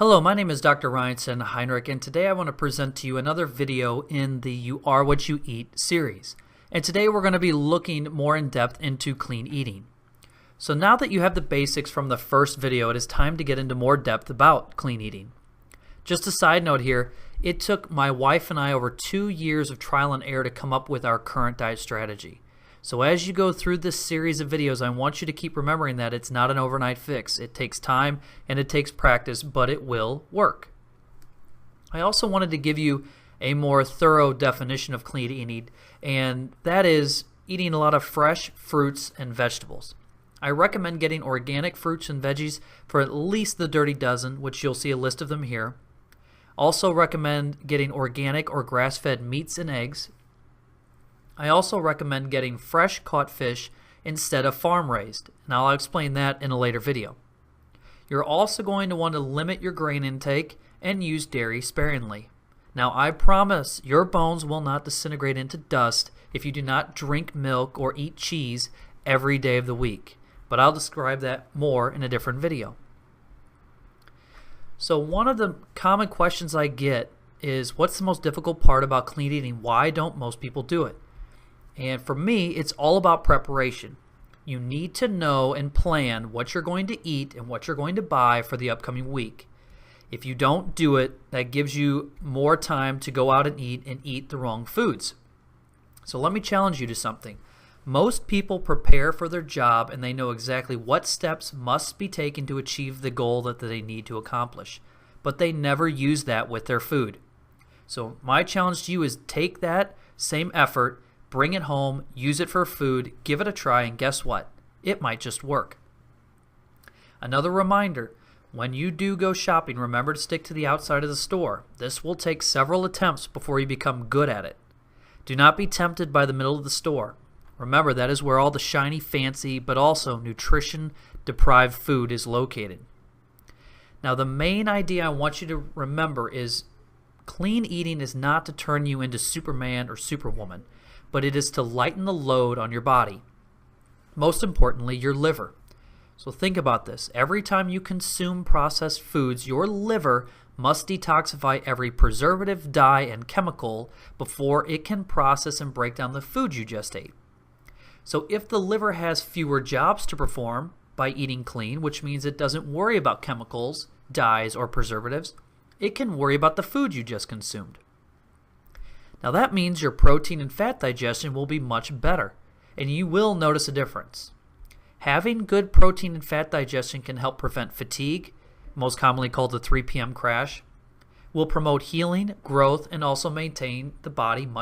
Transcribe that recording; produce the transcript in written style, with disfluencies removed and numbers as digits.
Hello, my name is Dr. Ryanson Heinrich, and today I want to present to you another video in the You Are What You Eat series. And today we're going to be looking more in depth into clean eating. So now that you have the basics from the first video, it is time to get into more depth about clean eating. Just a side note here, it took my wife and I over 2 years of trial and error to come up with our current diet strategy. So as you go through this series of videos, I want you to keep remembering that it's not an overnight fix. It takes time and it takes practice, but it will work. I also wanted to give you a more thorough definition of clean eating, and that is eating a lot of fresh fruits and vegetables. I recommend getting organic fruits and veggies for at least the dirty dozen, which you'll see a list of them here. Also recommend getting organic or grass-fed meats and eggs. I also recommend getting fresh caught fish instead of farm raised, and I'll explain that in a later video. You're also going to want to limit your grain intake and use dairy sparingly. Now I promise your bones will not disintegrate into dust if you do not drink milk or eat cheese every day of the week, but I'll describe that more in a different video. So one of the common questions I get is, what's the most difficult part about clean eating? Why don't most people do it? And for me, it's all about preparation. You need to know and plan what you're going to eat and what you're going to buy for the upcoming week. If you don't do it, that gives you more time to go out and eat the wrong foods. So let me challenge you to something. Most people prepare for their job and they know exactly what steps must be taken to achieve the goal that they need to accomplish, but they never use that with their food. So my challenge to you is take that same effort, bring it home, use it for food, give it a try, and guess what? It might just work. Another reminder, when you do go shopping, remember to stick to the outside of the store. This will take several attempts before you become good at it. Do not be tempted by the middle of the store. Remember, that is where all the shiny, fancy, but also nutrition-deprived food is located. Now, the main idea I want you to remember is clean eating is not to turn you into Superman or Superwoman, but it is to lighten the load on your body. Most importantly, your liver. So think about this. Every time you consume processed foods, your liver must detoxify every preservative, dye, and chemical before it can process and break down the food you just ate. So if the liver has fewer jobs to perform by eating clean, which means it doesn't worry about chemicals, dyes, or preservatives, it can worry about the food you just consumed. Now that means your protein and fat digestion will be much better, and you will notice a difference. Having good protein and fat digestion can help prevent fatigue, most commonly called the 3 p.m. crash, will promote healing, growth, and also maintain the body much